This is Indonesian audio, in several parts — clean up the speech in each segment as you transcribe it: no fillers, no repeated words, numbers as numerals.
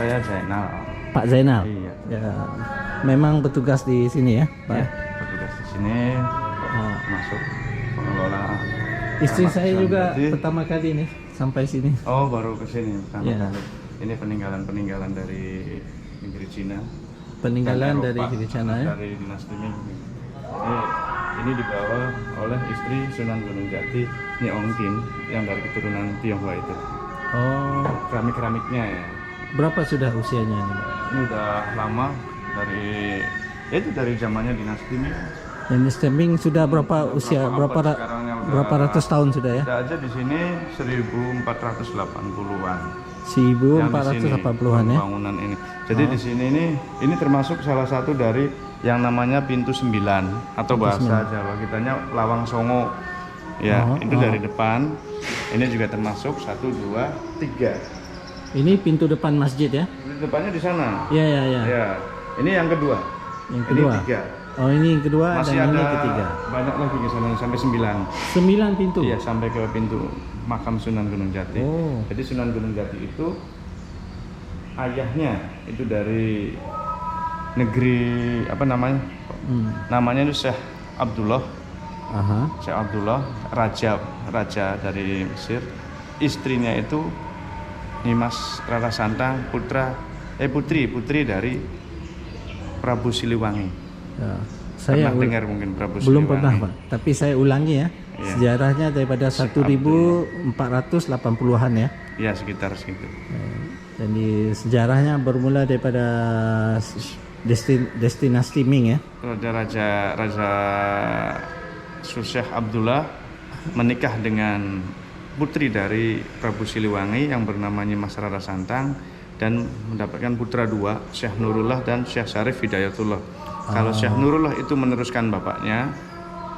saya Zainal. Pak Zainal. Iya. Ya, memang bertugas di sini ya, Pak. Ya, bertugas di sini masuk pengelola. Istri anak saya Sunan juga Jati. pertama kali nih sampai sini. Oh, baru ke sini pertama Ya. kali. Ini peninggalan dari negeri Cina. Peninggalan Dan dari Eropa, Cina ya. Dari dinasti Ming. Ini dibawa oleh istri Sunan Gunung Jati, Nyi Ongtin, yang dari keturunan Tionghoa itu. Oh, Keramik-keramiknya ya. berapa sudah usianya nih, Pak? Ini udah lama itu dari zamannya dinasti Ming. Ini stemming sudah berapa usia abad sekarang yang udah- berapa ratus tahun sudah ya? Ada aja di sini 1480-an. 1480-an ya. Bangunan ini. Jadi di sini ini termasuk salah satu dari yang namanya pintu 9 atau bahasa Jawa kitanya lawang songo. Ya, itu dari depan. Ini juga termasuk 1 2 3. Ini pintu depan masjid ya? Di depannya di sana. Iya, iya, iya. Ya. Ini yang kedua. Yang kedua. Ini 3. Oh, ini yang kedua Masih dan ada ini ketiga. banyak lagi ke sana sampai 9. 9 pintu. Iya, sampai ke pintu makam Sunan Gunung Jati. Oh. Jadi Sunan Gunung Jati itu ayahnya itu dari negeri apa namanya? Namanya itu Syekh Abdullah. Aha. Syekh Abdullah, raja dari Mesir. Istrinya itu Nimas Rara Santang, putri dari Prabu Siliwangi. Ya. Saya Pernah dengar mungkin Prabu belum Siliwangi? pernah, Pak. Tapi saya ulangi ya. Iya. Sejarahnya daripada 1480-an ya. Ya, sekitar segitu. Jadi sejarahnya bermula daripada destinasi Ming ya. Raja Syekh Abdullah menikah dengan putri dari Prabu Siliwangi yang bernama Nimas Rara Santang dan mendapatkan putra 2, Syekh Nurullah dan Syekh Syarif Hidayatullah. Kalau Syekh Nurullah itu meneruskan bapaknya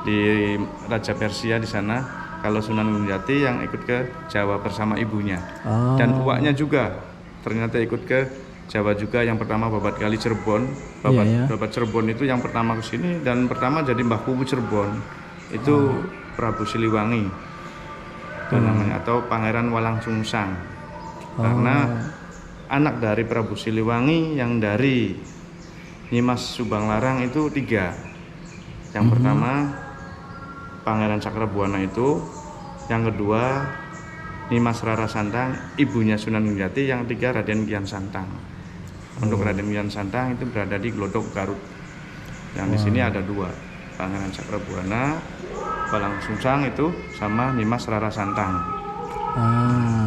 di Raja Persia di sana. Kalau Sunan Gunung Jati yang ikut ke Jawa bersama ibunya. Dan uaknya juga ternyata ikut ke Jawa juga. Yang pertama Babat Kali Cirebon. Babat Cirebon itu yang pertama ke sini dan pertama jadi Mbah Kubu Cirebon. Itu Prabu Siliwangi. Itu namanya, atau Pangeran Walang Sungsang. Karena anak dari Prabu Siliwangi yang dari Nimas Subang Larang itu 3. Yang pertama Pangeran Cakrabuana itu, yang kedua Nimas Rara Santang, ibunya Sunan Gunung Jati, yang ketiga Raden Kian Santang. Untuk Raden Kian Santang itu berada di Glodok Garut. Yang di sini ada 2, Pangeran Cakrabuana, Walang Sungsang itu sama Nimas Rara Santang.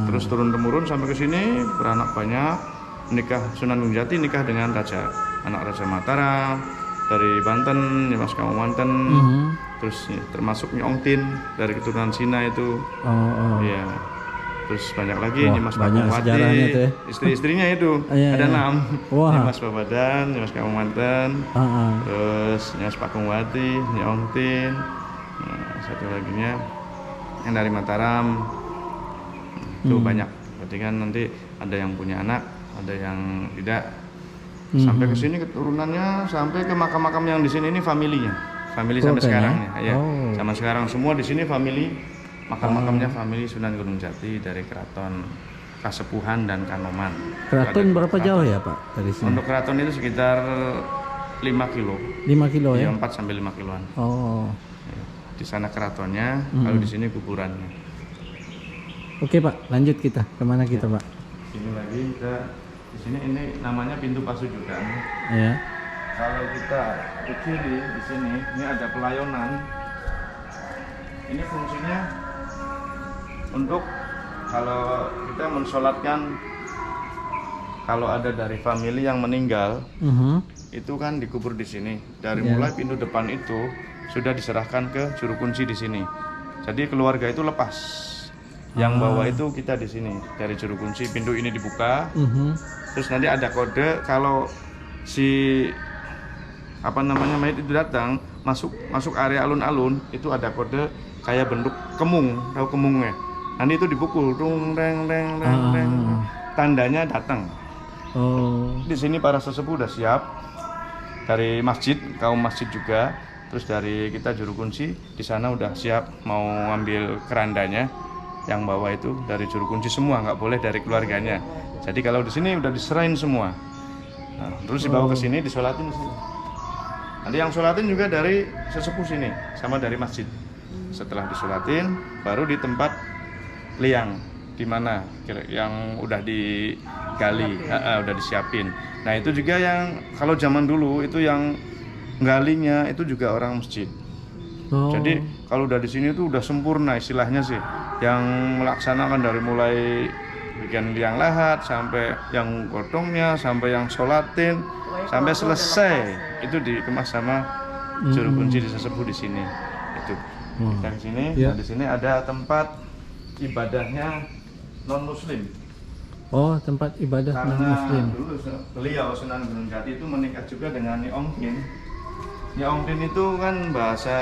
Terus turun temurun sampai ke sini beranak banyak. Sunan Gunung Jati nikah dengan anak Raja Mataram dari Banten, Nimas Kamumanten. Terus termasuk Nyi Ongtin dari keturunan Cina itu. Iya. Terus banyak lagi Nimas Pakungwati, istri-istrinya itu ada 6. Nimas Babadan, Nimas Kamumanten, terus Nimas Pakungwati, Nyi Ongtin. Nah, satu laginya yang dari Mataram. Itu banyak. Berarti kan nanti ada yang punya anak, ada yang tidak. Sampai ke sini keturunannya sampai ke makam-makam yang di sini ini family sampai sekarang ya. Zaman sekarang semua di sini family, makam-makamnya family Sunan Gunung Jati dari keraton Kasepuhan dan Kanoman. Keraton berapa jauh ya, Pak, dari sini? Untuk keraton itu sekitar 5 kilo. 5 kilo ya? 4 sampai 5 kiloan. Ya, di sana keratonnya, kalau di sini kuburannya. Oke, Pak, lanjut kita. Kemana kita, Pak? Ini lagi kita di sini, ini namanya pintu pasujudan. Ya. Kalau kita ke kiri di sini, ini ada pelayonan. Ini fungsinya untuk kalau kita mensolatkan, kalau ada dari family yang meninggal, itu kan dikubur di sini. Dari mulai pintu depan itu sudah diserahkan ke juru kunci di sini. Jadi keluarga itu lepas. Yang bawah itu kita di sini dari juru kunci. Pintu ini dibuka. Terus nanti ada kode kalau si mayit itu datang masuk area alun-alun, itu ada kode kayak bentuk kemung, tahu kemungnya? Nanti itu dipukul, reng reng reng reng reng, tandanya datang. Di sini para sesepuh udah siap dari masjid, kaum masjid juga, terus dari kita juru kunci di sana udah siap mau ngambil kerandanya. Yang bawah itu dari juru kunci semua, nggak boleh dari keluarganya. Jadi kalau di sini udah diserahin semua. Nah, terus dibawa ke sini, disolatin di sini. Nanti yang sholatin juga dari sesepuh sini, sama dari masjid. Setelah disolatin, baru di tempat liang, di mana yang udah digali, udah disiapin. Nah itu juga yang kalau zaman dulu itu yang galinya itu juga orang masjid. Jadi kalau udah di sini tuh udah sempurna istilahnya sih, yang melaksanakan dari mulai bikin liang lahat sampai yang gotongnya, sampai yang sholatin, sampai selesai itu dikemas sama juru kunci di sesepuh di sini. Itu kita di sini, nah, di sini ada tempat ibadahnya non muslim. Oh, tempat ibadah non muslim. Dulu beliau Sunan Gunung Jati itu menikah juga dengan Nyi Ongtin. Nyi Ongtin itu kan bahasa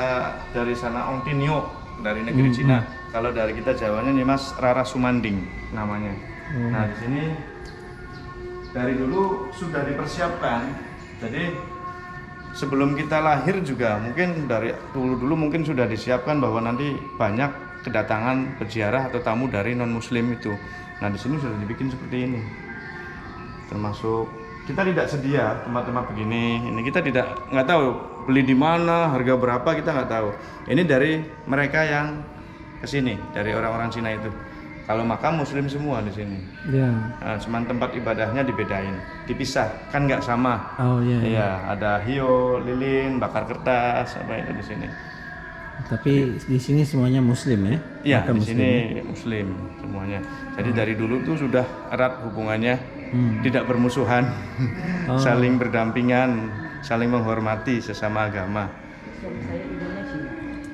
dari sana Ongtinyo dari negeri Cina. Kalau dari kita Jawanya nih Mas Rara Sumanding namanya. Nah di sini dari dulu sudah dipersiapkan. Jadi sebelum kita lahir juga mungkin dari dulu mungkin sudah disiapkan bahwa nanti banyak kedatangan peziarah atau tamu dari non muslim itu. Nah di sini sudah dibikin seperti ini. Termasuk kita tidak sedia tempat-tempat begini. Ini kita nggak tahu beli di mana, harga berapa kita nggak tahu. Ini dari mereka yang kesini, dari orang-orang Cina itu. Kalau makam muslim semua di sini. Ya. Nah, cuman tempat ibadahnya dibedain, dipisah, kan nggak sama. Oh iya. Iya, ada hio, lilin, bakar kertas, apa itu di sini. Tapi di sini semuanya muslim ya? Iya, Makam di sini ya? muslim semuanya. Jadi dari dulu tuh sudah erat hubungannya, tidak bermusuhan, saling berdampingan, saling menghormati sesama agama.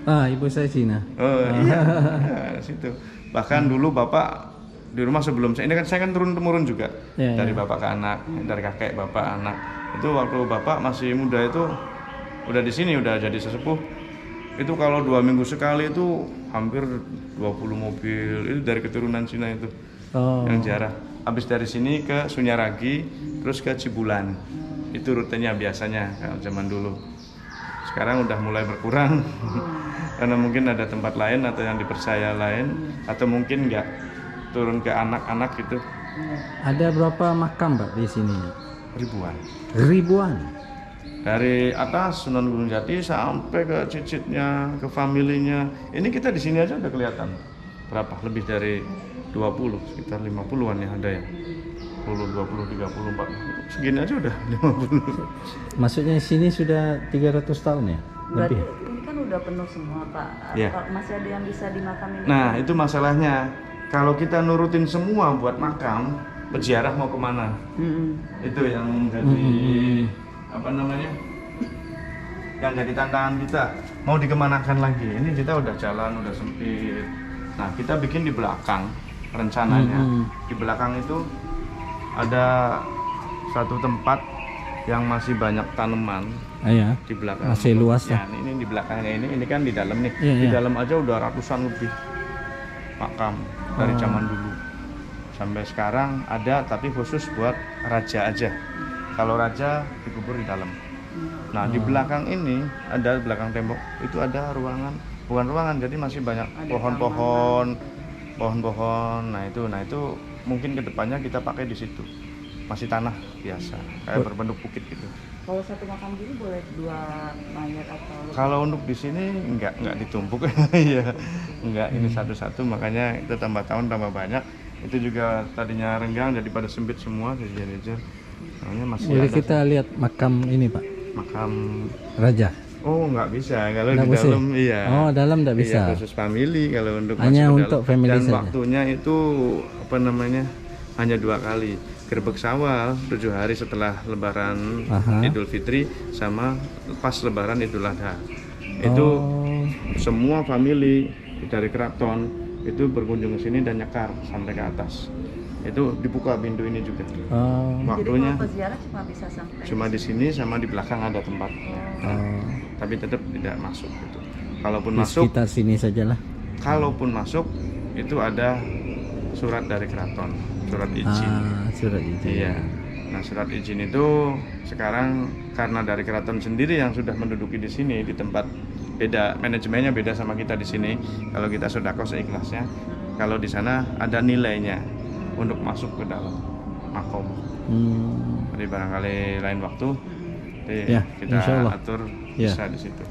Ibu saya Cina. Oh iya, nah, situ. Bahkan dulu bapak di rumah sebelum saya, ini kan saya kan turun temurun juga dari bapak ke anak, dari kakek bapak anak. Itu waktu bapak masih muda itu udah di sini udah jadi sesepuh. Itu kalau 2 minggu sekali itu hampir 20 mobil itu dari keturunan Cina itu yang ziarah. Habis dari sini ke Sunyaragi, terus ke Cibulan. Itu rutenya biasanya kalau zaman dulu. Sekarang udah mulai berkurang karena mungkin ada tempat lain atau yang dipercaya lain atau mungkin nggak turun ke anak-anak gitu. Ada berapa makam Pak di sini? Ribuan. Dari atas Sunan Gunung Jati sampai ke cicitnya, ke familinya. Ini kita di sini aja udah kelihatan berapa? Lebih dari 20, sekitar 50-an ya ada ya. 10, 20, 30, 40. Segini aja udah 50. Maksudnya sini sudah 300 tahun ya? Berarti Lebih. ini kan udah penuh semua Pak. Ya. Masih ada yang bisa dimakamin? Nah itu masalahnya. Kalau kita nurutin semua buat makam, peziarah mau kemana? Itu yang jadi apa namanya? Yang jadi tantangan kita. Mau dikemanakan lagi? Ini kita udah jalan, udah sempit. Nah kita bikin di belakang rencananya. Di belakang itu ada satu tempat yang masih banyak tanaman. Ya. Di belakang Masih luas ya. Ini di belakangnya ini kan di dalam nih. Iya, Di iya. dalam aja udah ratusan lebih makam dari zaman dulu sampai sekarang ada, tapi khusus buat raja aja. Kalau raja dikubur di dalam. Nah di belakang ini ada belakang tembok itu ada ruangan, bukan ruangan, jadi masih banyak pohon-pohon. Nah itu mungkin kedepannya kita pakai di situ. Masih tanah biasa, kayak berbentuk bukit gitu. Kalau satu makam gini boleh 2 mayat atau lebih? Kalau untuk di sini enggak ditumpuk. Iya. Enggak, ini satu-satu, makanya itu tambah tahun tambah banyak. Itu juga tadinya renggang jadi pada sempit semua jejer-jejer. Makanya masih Boleh ada kita lihat makam ini Pak? makam Raja. Oh, nggak bisa kalau Nggak di bisa? dalam. Iya. Oh, dalam nggak Iya, bisa. khusus family kalau untuk Hanya masuk ke untuk dalam. family Dan saja. waktunya itu apa namanya? Hanya 2 kali. Gerbek Syawal 7 hari setelah Lebaran Idul Fitri sama pas Lebaran Idul Adha. Itu semua family dari keraton itu berkunjung ke sini dan nyekar sampai ke atas. Itu dibuka pintu ini juga. Waktunya Jadi kalau peziarah cuma bisa sampai cuma di sini sama di belakang ada tempat. Tapi tetap tidak masuk gitu. Kalaupun Di masuk, sekitar sini sajalah. kalaupun masuk itu ada surat dari keraton, surat izin. Surat izin. Iya. Nah, surat izin itu sekarang karena dari keraton sendiri yang sudah menduduki di sini di tempat beda, manajemennya beda sama kita di sini. Kalau kita sedekah seikhlasnya, kalau di sana ada nilainya untuk masuk ke dalam. makom. Jadi barangkali lain waktu Ya, kita insyaallah. atur Ya. bisa di situ.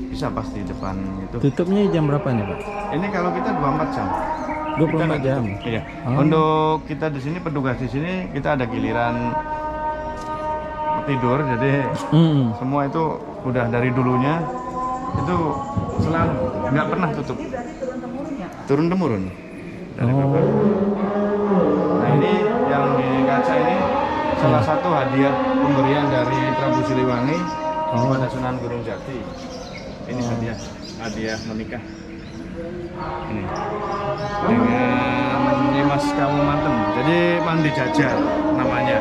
Bisa pasti depan itu. Tutupnya jam berapa nih Pak? Ini kalau kita 24 jam. 24 jam. Iya. Oh. Untuk kita di sini petugas di sini kita ada giliran tidur, jadi semua itu udah dari dulunya itu selalu nggak pernah tutup. Turun temurun. Dari bapak. Nah ini yang di kaca ini salah satu hadiah pemberian dari Prabu Siliwangi kepada Sunan Gunung Jati. Ini hadiah menikah. Ini dengan Nyimas Kamumanten. Jadi Mandi Jajah namanya.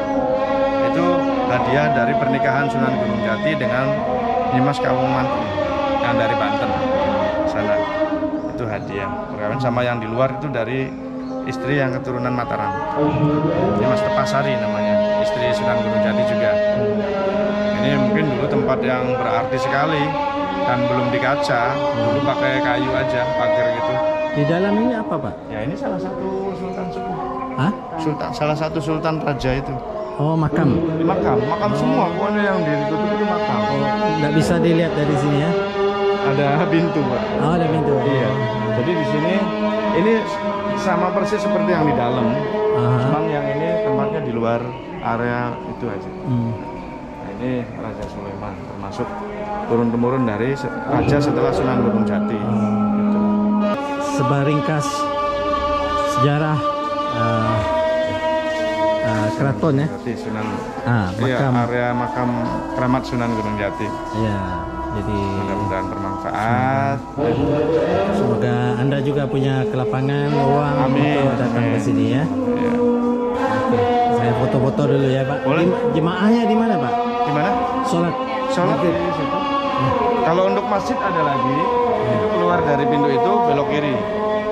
Itu hadiah dari pernikahan Sunan Gunung Jati dengan Nyimas Kamumanten yang dari Banten sana. Itu hadiah. Perkawinan sama yang di luar itu dari istri yang keturunan Mataram. Nyimas Tepasari namanya, istri Sunan Gunung Jati juga. Ini mungkin dulu tempat yang berarti sekali dan belum dikaca, dulu pakai kayu aja, pagar gitu. Di dalam ini apa Pak? Ya ini salah satu sultan sepuh. Hah? Salah satu sultan raja itu. Oh, makam. Makam semua, pokoknya yang ditutup itu makam. Nggak bisa dilihat dari sini ya? Ada pintu, Pak. Oh, ada pintu. Iya. Jadi di sini ini sama persis seperti yang di dalam. Cuman yang ini tempatnya di luar area itu aja. Nah, ini Raja Sulaiman termasuk turun temurun dari raja setelah Sunan Gunung Jati. Gitu. Sebaringkas sejarah keraton ya. Berarti Sunan. Iya, Makam. area makam keramat Sunan Gunung Jati. Ya, jadi Mudah-mudahan bermanfaat. semoga Anda juga punya kelapangan uang Amin. untuk datang ke sini ya. Iya. Oke, saya foto-foto dulu ya Pak. Boleh. Jemaahnya di mana Pak? Gimana? Sholat. Sholat di situ. Kalau untuk masjid ada lagi, itu keluar dari pintu itu belok kiri.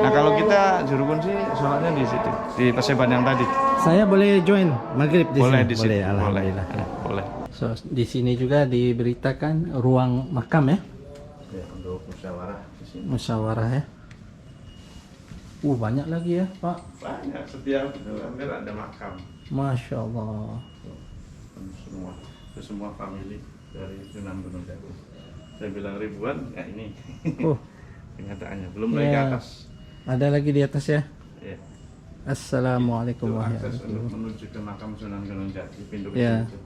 Nah kalau kita juru kunci sholatnya di situ, di Paseban yang tadi. Saya boleh join maghrib di Boleh sini? di situ. Boleh, alhamdulillah. Boleh. So, di sini juga diberitakan ruang makam ya, Ya, untuk musyawarah di sini. musyawarah ya. Banyak lagi ya Pak. Banyak, setiap hampir ada makam. Masya Allah. Semua family dari Sunan Gunung Jati. Saya bilang ribuan, ya ini. Oh, Kenyataannya belum naik ke Ya. atas. ada lagi di atas ya. Ya. Assalamualaikum Itu akses warahmatullahi untuk wabarakatuh. menuju ke makam Sunan Gunung Jati, pintu Ya. itu.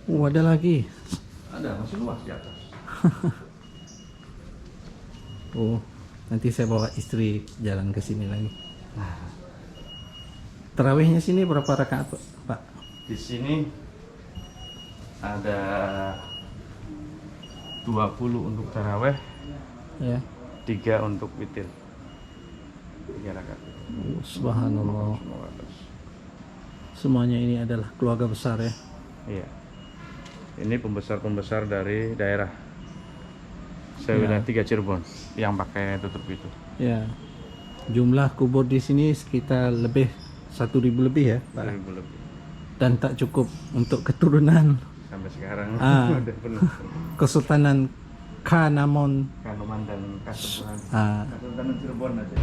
Ada lagi. Ada, masih luas di atas. Nanti saya bawa istri jalan ke sini lagi. Terawihnya sini berapa rakaat Pak? Di sini ada 20 untuk taraweh, Ya. 3 untuk witir. 3 rakaat. Subhanallah. Semua atas. Semuanya ini adalah keluarga besar ya. Iya. Ini pembesar-pembesar dari daerah Sewilayah 3 Cirebon yang pakai tutup itu. Ya. Jumlah kubur di sini sekitar 1.000 lebih ya, Pak. 1000 lebih. Dan tak cukup untuk keturunan Sampai sekarang udah penuh. Kesultanan Kanamon. Kanoman dan Kasultanan Ah, Kasultanan Cirebon aja.